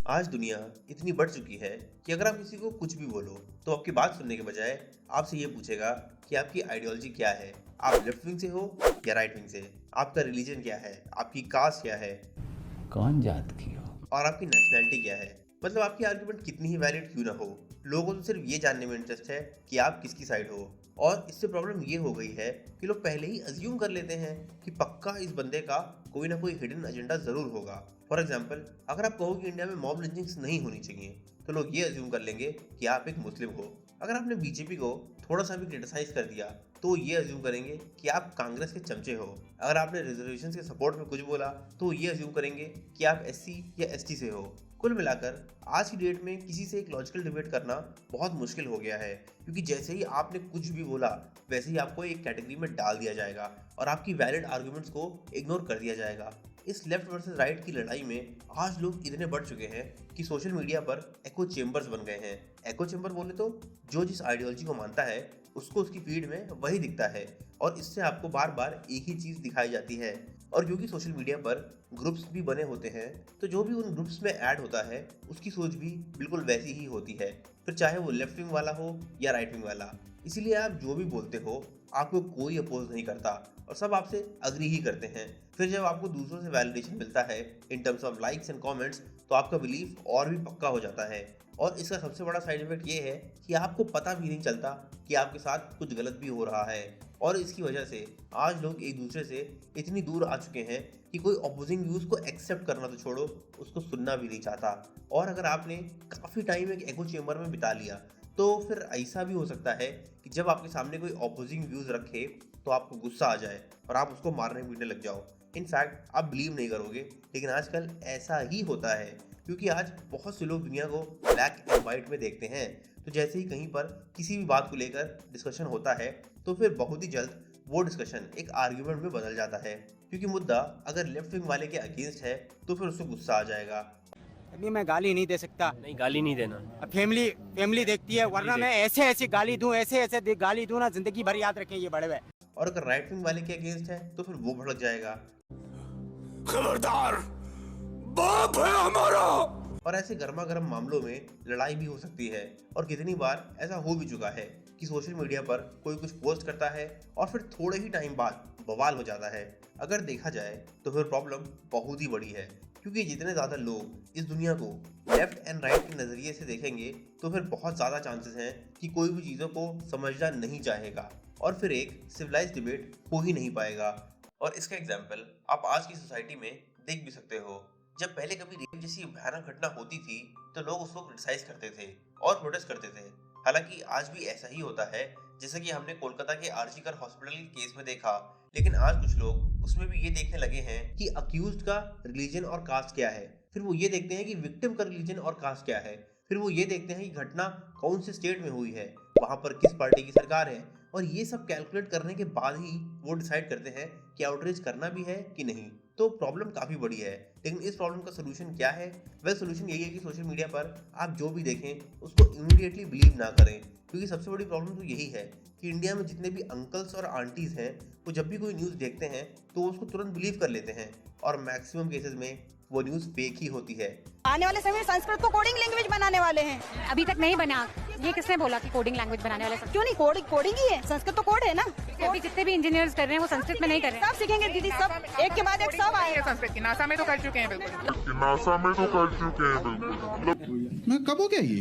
आज दुनिया इतनी बढ़ चुकी है कि अगर आप किसी को कुछ भी बोलो तो आपकी बात सुनने के बजाय आपसे ये पूछेगा कि आपकी आइडियोलॉजी क्या है, आप लेफ्ट विंग से हो या राइट विंग से, आपका रिलीजन क्या है, आपकी कास्ट क्या है कौन जात की हो। और आपकी नेशनैलिटी क्या है। मतलब आपकी आर्गुमेंट कितनी ही वैलिड क्यों ना हो, लोगों को तो सिर्फ ये जानने में इंटरेस्ट है कि आप किसकी साइड हो। और इससे प्रॉब्लम ये हो गई है कि लोग पहले ही अज्यूम कर लेते हैं कि पक्का इस बंदे का कोई ना कोई हिडन एजेंडा जरूर होगा। फॉर एग्जाम्पल, अगर आप कहो कि इंडिया में मॉब लिंचिंग्स नहीं होनी चाहिए तो लोग ये अज्यूम कर लेंगे कि आप एक मुस्लिम हो। अगर आपने बीजेपी को थोड़ा सा भी क्रिटिसाइज कर दिया तो ये अज्यूम करेंगे कि आप कांग्रेस के चमचे हो। अगर आपने रिजर्वेशन के सपोर्ट में कुछ बोला तो ये अज्यूम करेंगे कि आप एससी या एसटी से हो। कुल मिलाकर आज की डेट में किसी से एक लॉजिकल डिबेट करना बहुत मुश्किल हो गया है, क्योंकि जैसे ही आपने कुछ भी बोला वैसे ही आपको एक कैटेगरी में डाल दिया जाएगा और आपकी वैलिड आर्गुमेंट्स को इग्नोर कर दिया जाएगा। इस लेफ्ट वर्सेस राइट की लड़ाई में आज लोग इतने बढ़ चुके हैं कि सोशल मीडिया पर एको चेम्बर्स बन गए हैं। एको चेम्बर बोले तो जो जिस आइडियोलॉजी को मानता है उसको उसकी फीड में वही दिखता है और इससे आपको बार बार एक ही चीज दिखाई जाती है। और क्योंकि सोशल मीडिया पर ग्रुप्स भी बने होते हैं तो जो भी उन ग्रुप्स में ऐड होता है उसकी सोच भी बिल्कुल वैसी ही होती है, फिर चाहे वो लेफ्ट विंग वाला हो या राइट विंग वाला। इसीलिए आप जो भी बोलते हो आपको कोई अपोज नहीं करता और सब आपसे अग्री ही करते हैं। फिर जब आपको दूसरों से वैलिडेशन मिलता है in terms of likes and comments तो आपका बिलीफ और भी पक्का हो जाता है। और इसका सबसे बड़ा साइड इफेक्ट ये है कि आपको पता भी नहीं चलता कि आपके साथ कुछ गलत भी हो रहा है। और इसकी वजह से आज लोग एक दूसरे से इतनी दूर आ चुके हैं कि कोई अपोजिंग व्यूज को एक्सेप्ट करना तो छोड़ो, उसको सुनना भी नहीं चाहता। और अगर आपने काफ़ी टाइम एक एको चेम्बर में बिता लिया तो फिर ऐसा भी हो सकता है कि जब आपके सामने कोई अपोजिंग व्यूज रखे तो आपको गुस्सा आ जाए और आप उसको मारने पीटने लग जाओ। इनफैक्ट आप बिलीव नहीं करोगे लेकिन आजकल ऐसा ही होता है, क्योंकि आज बहुत से लोग दुनिया को ब्लैक एंड वाइट में देखते हैं। तो जैसे ही कहीं पर किसी भी बात को लेकर डिस्कशन होता है तो फिर बहुत ही जल्द वो डिस्कशन एक आर्ग्यूमेंट में बदल जाता है, क्योंकि मुद्दा अगर लेफ्ट विंग वाले के अगेंस्ट है तो फिर उसको गुस्सा आ जाएगा। अभी मैं गाली नहीं दे सकता। नहीं, गाली नहीं देना। अब फैमिली देखती है, वरना मैं ऐसे गाली दूं, ऐसे गाली दूं ना, जिंदगी भर याद रखें ये बड़े हुए। और अगर राइट विंग वाले के अगेंस्ट है तो फिर वो भड़क जाएगा, खबरदार, बाप है हमारा। और ऐसे गर्मा गर्म मामलों में लड़ाई भी हो सकती है। और कितनी बार ऐसा हो भी चुका है कि सोशल मीडिया पर कोई कुछ पोस्ट करता है और फिर थोड़े ही टाइम बाद बवाल हो जाता है। अगर देखा जाए तो फिर प्रॉब्लम बहुत ही बड़ी है, क्योंकि जितने ज़्यादा लोग इस दुनिया को लेफ्ट एंड राइट के नज़रिए से देखेंगे तो फिर बहुत ज़्यादा चांसेस हैं कि कोई भी चीज़ों को समझना नहीं चाहेगा और फिर एक सिविलाइज डिबेट हो ही नहीं पाएगा। और इसका एग्जाम्पल आप आज की सोसाइटी में देख भी सकते हो। जब पहले कभी रेप जैसी भयानक घटना होती थी तो लोग उसको क्रिटिसाइज करते थे और प्रोटेस्ट करते थे। हालांकि आज भी ऐसा ही होता है जैसा कि हमने कोलकाता के आरजी कर हॉस्पिटल के केस में देखा, लेकिन आज कुछ लोग उसमें भी ये देखने लगे हैं कि अक्यूज्ड का रिलीजन और कास्ट क्या है, फिर वो ये देखते हैं कि विक्टिम का रिलीजन और कास्ट क्या है, फिर वो ये देखते हैं कि घटना कौन से स्टेट में हुई है, वहां पर किस पार्टी की सरकार है, और ये सब कैलकुलेट करने के बाद ही वो डिसाइड करते हैं कि आउटरीच करना भी है कि नहीं। तो प्रॉब्लम काफ़ी बड़ी है, लेकिन इस प्रॉब्लम का सोल्यूशन क्या है? वेल, सोल्यूशन यही है कि सोशल मीडिया पर आप जो भी देखें उसको इमीडिएटली बिलीव ना करें, क्योंकि सबसे बड़ी प्रॉब्लम तो यही है कि इंडिया में जितने भी अंकल्स और आंटीज़ हैं वो जब भी कोई न्यूज़ देखते हैं तो उसको तुरंत बिलीव कर लेते हैं और मैक्सिमम केसेस में वो न्यूज़ फेक ही होती है। आने वाले समय में संस्कृत को कोडिंग लैंग्वेज बनाने वाले हैं। अभी तक नहीं बना। ये किसने बोला कि कोडिंग लैंग्वेज बनाने वाले? क्यों नहीं, कोडिंग ही है, संस्कृत तो कोड है ना। अभी जितने भी इंजीनियर्स कर रहे हैं वो संस्कृत में नहीं कर रहे हैं। सब सीखेंगे दीदी, सब एक के बाद एक सब आएगा। संस्कृत की नासा में तो कर चुके हैं, बिल्कुल मैं कब हो गया ये?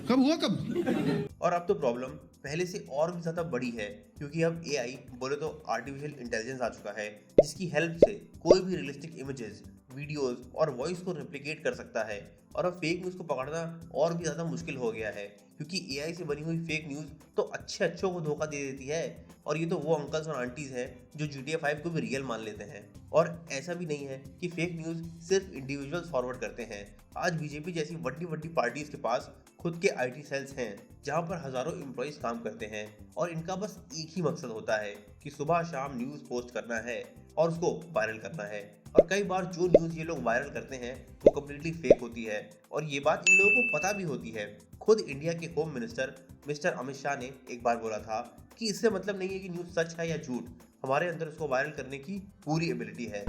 कब हुआ कब? और अब तो प्रॉब्लम पहले से और भी ज़्यादा बड़ी है, क्योंकि अब एआई बोले तो आर्टिफिशियल इंटेलिजेंस आ चुका है, जिसकी हेल्प से कोई भी रियलिस्टिक इमेजेस, वीडियोस और वॉइस को रेप्लिकेट कर सकता है। और अब फेक न्यूज़ को पकड़ना और भी ज़्यादा मुश्किल हो गया है, क्योंकि एआई से बनी हुई फेक न्यूज़ तो अच्छों को धोखा दे देती है। और ये तो वो अंकल्स और आंटीज़ हैं जो GTA 5 को भी रियल मान लेते हैं। और ऐसा भी नहीं है कि फेक न्यूज़ सिर्फ इंडिविजुअल्स फॉरवर्ड करते हैं। आज बीजेपी जैसी बड़ी पार्टीज के पास खुद के आईटी सेल्स हैं जहां पर हजारों एम्प्लॉइज काम करते हैं और इनका बस एक ही मकसद होता है कि सुबह शाम न्यूज़ पोस्ट करना है और उसको वायरल करना है। और कई बार जो न्यूज़ ये लोग वायरल करते हैं वो कम्प्लीटली फेक होती है और ये बात इन लोगों को पता भी होती है। खुद इंडिया के home minister mister Amit Shah ने एक बार बोला था कि इससे मतलब नहीं है कि न्यूज़ सच है या झूठ, हमारे अंदर उसको वायरल करने की पूरी एबिलिटी है।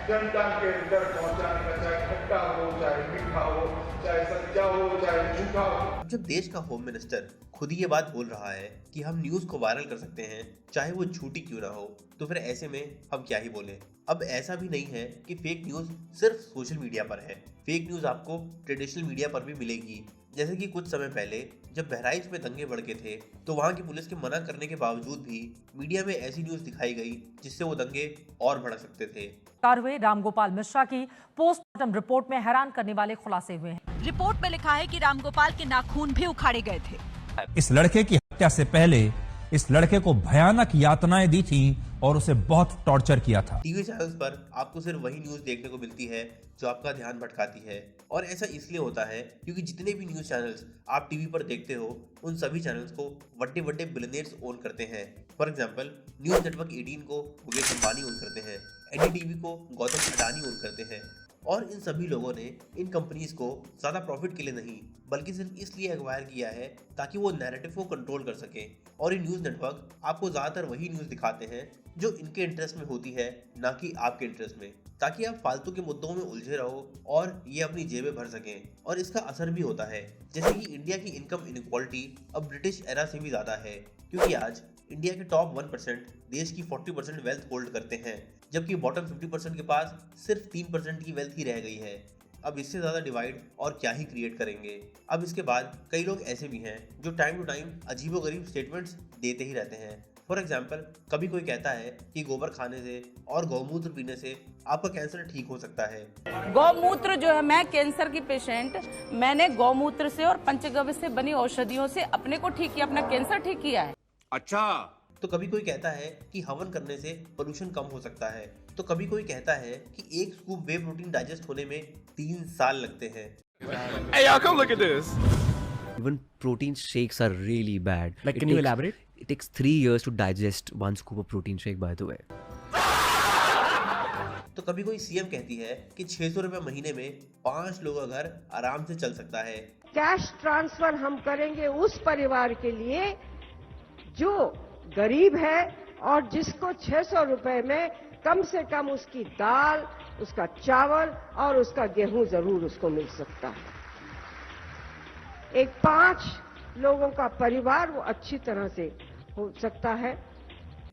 जनता के अंदर पहुंचाने का, चाहे खट्टा हो, चाहे मीठा हो, चाहे सच्चा हो, चाहे झूठा हो। जब देश का होम मिनिस्टर खुद ही ये बात बोल रहा है कि हम न्यूज़ को वायरल कर सकते हैं चाहे वो झूठी क्यों ना हो, तो फिर ऐसे में हम क्या ही बोलें। अब ऐसा भी नहीं है कि फेक न्यूज़ सिर्फ सोशल मीडिया पर है, फेक न्यूज़ आपको ट्रेडिशनल मीडिया पर भी मिलेगी। जैसे कि कुछ समय पहले जब बहराइच में दंगे भड़के थे तो वहां की पुलिस के मना करने के बावजूद भी मीडिया में ऐसी न्यूज़ दिखाई गई जिससे वो दंगे और भड़क सकते थे। हुए रामगोपाल मिश्रा की पोस्टमार्टम रिपोर्ट में हैरान करने वाले खुलासे हुए हैं। रिपोर्ट में लिखा है कि रामगोपाल के नाखून भी उखाड़े गए थे। इस लड़के की हत्या से पहले इस लड़के को भयानक यातनाएं दी थी और उसे बहुत टॉर्चर किया था। टीवी चैनल्स पर आपको सिर्फ वही न्यूज़ देखने को मिलती है जो आपका ध्यान भटकाती है, और ऐसा इसलिए होता है क्योंकि जितने भी न्यूज़ चैनल्स आप टीवी पर देखते हो उन सभी चैनल्स को बड़े बड़े बिलियनियर्स ओन करते हैं। फॉर एग्जांपल न्यूज़ नेटवर्क 18 को मुकेश अंबानी ओन करते हैं, एनडीटीवी को गौतम अडानी ओन करते हैं, और इन सभी लोगों ने इन कंपनीज को ज़्यादा प्रॉफिट के लिए नहीं बल्कि सिर्फ इसलिए एक्वायर किया है ताकि वो नैरेटिव को कंट्रोल कर सके। और ये न्यूज़ नेटवर्क आपको ज़्यादातर वही न्यूज़ दिखाते हैं जो इनके इंटरेस्ट में होती है, ना कि आपके इंटरेस्ट में, ताकि आप फालतू के मुद्दों में उलझे रहो और ये अपनी जेबें भर सकें। और इसका असर भी होता है, जैसे कि इंडिया की इनकम इनइक्वालिटी अब ब्रिटिश एरा से भी ज़्यादा है, क्योंकि आज इंडिया के टॉप 1% देश की 40% वेल्थ होल्ड करते हैं, जबकि बॉटम 50% के पास सिर्फ 3% की वेल्थ ही रह गई है। अब इससे ज़्यादा डिवाइड और क्या ही क्रिएट करेंगे। अब इसके बाद कई लोग ऐसे भी हैं जो टाइम टू टाइम अजीबोगरीब स्टेटमेंट्स देते ही रहते हैं। फॉर एग्जाम्पल, कभी कोई कहता है कि गोबर खाने से और गौमूत्र पीने से आपका कैंसर ठीक हो सकता है। गौमूत्र जो है, मैं कैंसर की पेशेंट, मैंने गौमूत्र से और पंचगव्य से बनी औषधियों से अपने को ठीक किया, अपना कैंसर ठीक किया है। अच्छा। तो कभी कोई कहता है कि हवन करने से पोल्यूशन कम हो सकता है, तो कभी कोई कहता है कि एक स्कूप वे प्रोटीन डाइजेस्ट होने में 3 साल लगते हैं। Hey, y'all, come look at this. Even protein shakes are really bad. Like, can you elaborate? It takes 3 years to digest one scoop of protein shake, by the way. तो कभी कोई CM कहती है कि 600 रुपए महीने में 5 लोगों का घर आराम से चल सकता है। कैश ट्रांसफर हम करेंगे उस परिवार के लिए जो गरीब है और जिसको 600 रुपए में कम से कम उसकी दाल, उसका चावल और उसका गेहूं जरूर उसको मिल सकता है। एक 5 लोगों का परिवार वो अच्छी तरह से हो सकता है।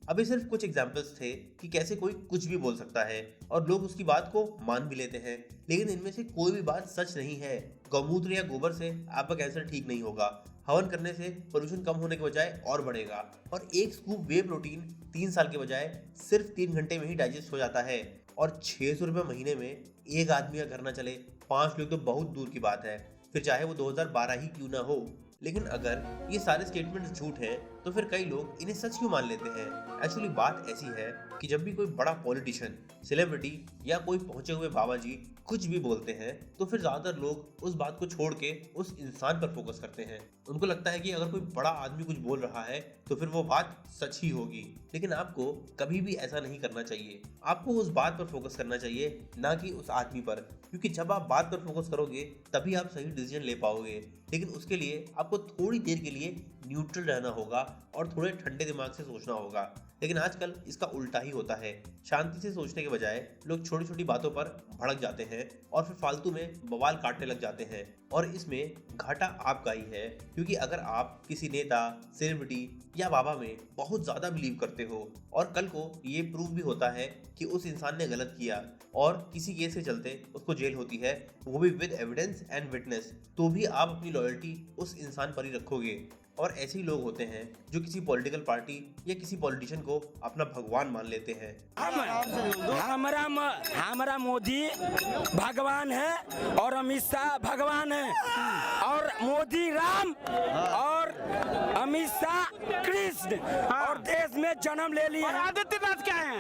अभी सिर्फ कुछ एग्जाम्पल्स थे कि कैसे कोई कुछ भी बोल सकता है और लोग उसकी बात को मान भी लेते हैं, लेकिन इनमें से कोई भी बात सच नहीं है। गौमूत्र या गोबर से आपका कैंसर ठीक नहीं होगा, हवन करने से पोल्यूशन कम होने के बजाय और बढ़ेगा, और एक स्कूप वे प्रोटीन 3 साल के बजाय सिर्फ 3 घंटे में ही डाइजेस्ट हो जाता है। और 600 रुपये महीने में एक आदमी का घर ना चले, 5 लोग तो बहुत दूर की बात है, फिर चाहे वो 2012 ही क्यों ना हो। लेकिन अगर ये सारे स्टेटमेंट्स झूठ हैं तो फिर कई लोग इन्हें सच क्यों मान लेते हैं। एक्चुअली बात ऐसी है कि जब भी कोई बड़ा पॉलिटिशियन, सेलिब्रिटी या कोई पहुंचे हुए बाबा जी कुछ भी बोलते हैं तो फिर ज़्यादातर लोग उस बात को छोड़ के उस इंसान पर फोकस करते हैं। उनको लगता है कि अगर कोई बड़ा आदमी कुछ बोल रहा है तो फिर वो बात सच ही होगी। लेकिन आपको कभी भी ऐसा नहीं करना चाहिए, आपको उस बात पर फोकस करना चाहिए, ना कि उस आदमी पर, क्योंकि जब आप बात पर फोकस करोगे तभी आप सही डिसीजन ले पाओगे। लेकिन उसके लिए आपको थोड़ी देर के लिए न्यूट्रल रहना होगा और थोड़े ठंडे दिमाग से सोचना होगा। लेकिन आजकल इसका उल्टा ही होता है, शांति से सोचने के बजाय लोग छोटी छोटी बातों पर भड़क जाते हैं और फिर फालतू में बवाल काटने लग जाते हैं। और इसमें घाटा आपका ही है, क्योंकि अगर आप किसी नेता, सेलिब्रिटी या बाबा में बहुत ज़्यादा बिलीव करते हो और कल को ये प्रूव भी होता है कि उस इंसान ने गलत किया और किसी केस के चलते उसको जेल होती है, वो भी विद एविडेंस एंड विटनेस, तो भी आप अपनी लॉयल्टी उस इंसान पर ही रखोगे। और ऐसे ही लोग होते हैं जो किसी पॉलिटिकल पार्टी या किसी पॉलिटिशियन को अपना भगवान मान लेते हैं। हमारा मोदी भगवान है और अमित शाह भगवान है, और मोदी राम और अमित शाह कृष्ण, और देश में जन्म ले लिया। आदित्यनाथ क्या है?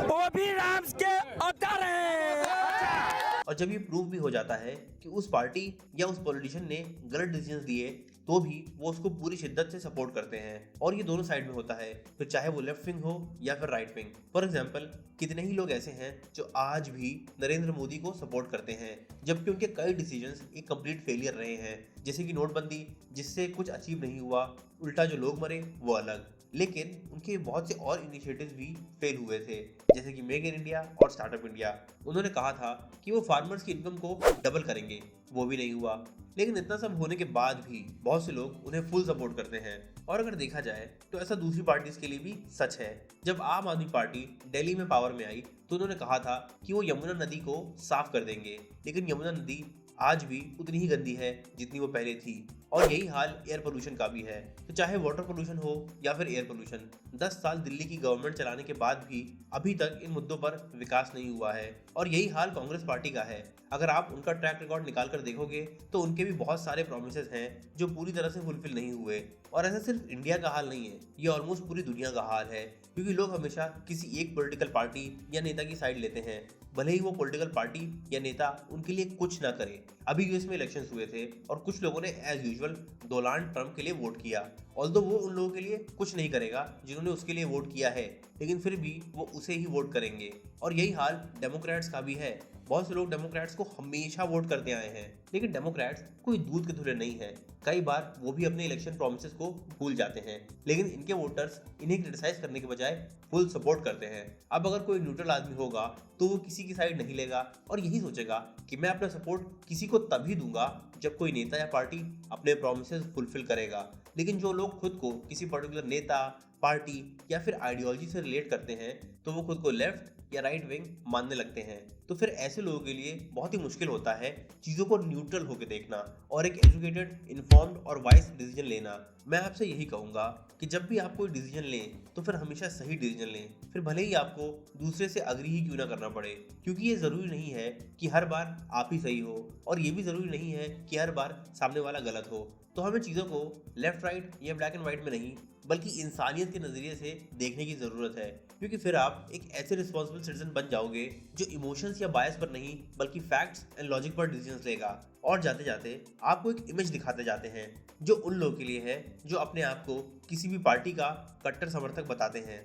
वो भी राम के अवतार हैं। और जब ये प्रूव भी हो जाता है कि उस पार्टी या उस पॉलिटिशियन ने गलत डिसीजन दिए तो भी वो उसको पूरी शिद्दत से सपोर्ट करते हैं। और ये दोनों साइड में होता है, फिर चाहे वो लेफ्ट विंग हो या फिर राइट विंग। फॉर एग्जाम्पल, कितने ही लोग ऐसे हैं जो आज भी नरेंद्र मोदी को सपोर्ट करते हैं जबकि उनके कई डिसीजंस एक कंप्लीट फेलियर रहे हैं। जैसे कि नोटबंदी, जिससे कुछ अचीव नहीं हुआ, उल्टा जो लोग मरे वो अलग। लेकिन उनके बहुत से और इनिशिएटिव्स भी फेल हुए थे, जैसे कि मेक इन इंडिया और स्टार्टअप इंडिया। उन्होंने कहा था कि वो फार्मर्स की इनकम को डबल करेंगे, वो भी नहीं हुआ। लेकिन इतना सब होने के बाद भी बहुत से लोग उन्हें फुल सपोर्ट करते हैं। और अगर देखा जाए तो ऐसा दूसरी पार्टीज के लिए भी सच है। जब आम आदमी पार्टी दिल्ली में पावर में आई तो उन्होंने कहा था कि वो यमुना नदी को साफ कर देंगे, लेकिन यमुना नदी आज भी उतनी ही गंदी है जितनी वो पहले थी। और यही हाल एयर पोल्यूशन का भी है। तो चाहे वाटर पोल्यूशन हो या फिर एयर पोल्यूशन, 10 साल दिल्ली की गवर्नमेंट चलाने के बाद भी अभी तक इन मुद्दों पर विकास नहीं हुआ है। और यही हाल कांग्रेस पार्टी का है। अगर आप उनका ट्रैक रिकॉर्ड निकाल कर देखोगे तो उनके भी बहुत सारे प्रोमिसेस हैं जो पूरी तरह से फुलफिल नहीं हुए। और ऐसा सिर्फ इंडिया का हाल नहीं है, ये ऑलमोस्ट पूरी दुनिया का हाल है, क्योंकि लोग हमेशा किसी एक पॉलिटिकल पार्टी या नेता की साइड लेते हैं, भले ही वो पॉलिटिकल पार्टी या नेता उनके लिए कुछ ना करे। अभी यूएस में इलेक्शंस हुए थे और कुछ लोगों ने एज यूजुअल डोनाल्ड ट्रंप के लिए वोट किया। ऑल्दो वो उन लोगों के लिए कुछ नहीं करेगा जिन्होंने उसके लिए वोट किया है, लेकिन फिर भी वो उसे ही वोट करेंगे। और यही हाल डेमोक्रेट्स का भी है। बहुत से लोग डेमोक्रेट्स को हमेशा वोट करते आए हैं, लेकिन डेमोक्रेट्स कोई दूध के धुले नहीं है। कई बार वो भी अपने इलेक्शन प्रॉमिसेस को भूल जाते हैं, लेकिन इनके वोटर्स इन्हें क्रिटिसाइज करने के बजाय फुल सपोर्ट करते हैं। अब अगर कोई न्यूट्रल आदमी होगा तो वो किसी की साइड नहीं लेगा और यही सोचेगा कि मैं अपना सपोर्ट किसी को तभी दूंगा जब कोई नेता या पार्टी अपने प्रॉमिसेस फुलफिल करेगा। लेकिन जो लोग खुद को किसी पर्टिकुलर नेता, पार्टी या फिर आइडियोलॉजी से रिलेट करते हैं तो वो खुद को लेफ्ट या राइट विंग मानने लगते हैं। तो फिर ऐसे लोगों के लिए बहुत ही मुश्किल होता है चीज़ों को न्यूट्रल होकर देखना और एक एजुकेटेड, इन्फॉर्म्ड और वाइज डिसीजन लेना। मैं आपसे यही कहूँगा कि जब भी आप कोई डिसीजन लें तो फिर हमेशा सही डिसीजन लें, फिर भले ही आपको दूसरे से अग्री ही क्यों ना करना पड़े, क्योंकि ये ज़रूरी नहीं है कि हर बार आप ही सही हो और ये भी ज़रूरी नहीं है कि हर बार सामने वाला गलत हो। तो हमें चीज़ों को लेफ्ट राइट या ब्लैक एंड वाइट में नहीं बल्कि इंसानियत के नज़रिए से देखने की ज़रूरत है, क्योंकि फिर आप एक ऐसे रिस्पॉन्सिबल सिटीजन बन जाओगे जो इमोशंस या बायस पर नहीं बल्कि फैक्ट्स एंड लॉजिक पर डिसीजंस लेगा। और जाते जाते आपको एक इमेज दिखाते जाते हैं जो उन लोगों के लिए है जो अपने आप को किसी भी पार्टी का कट्टर समर्थक बताते हैं।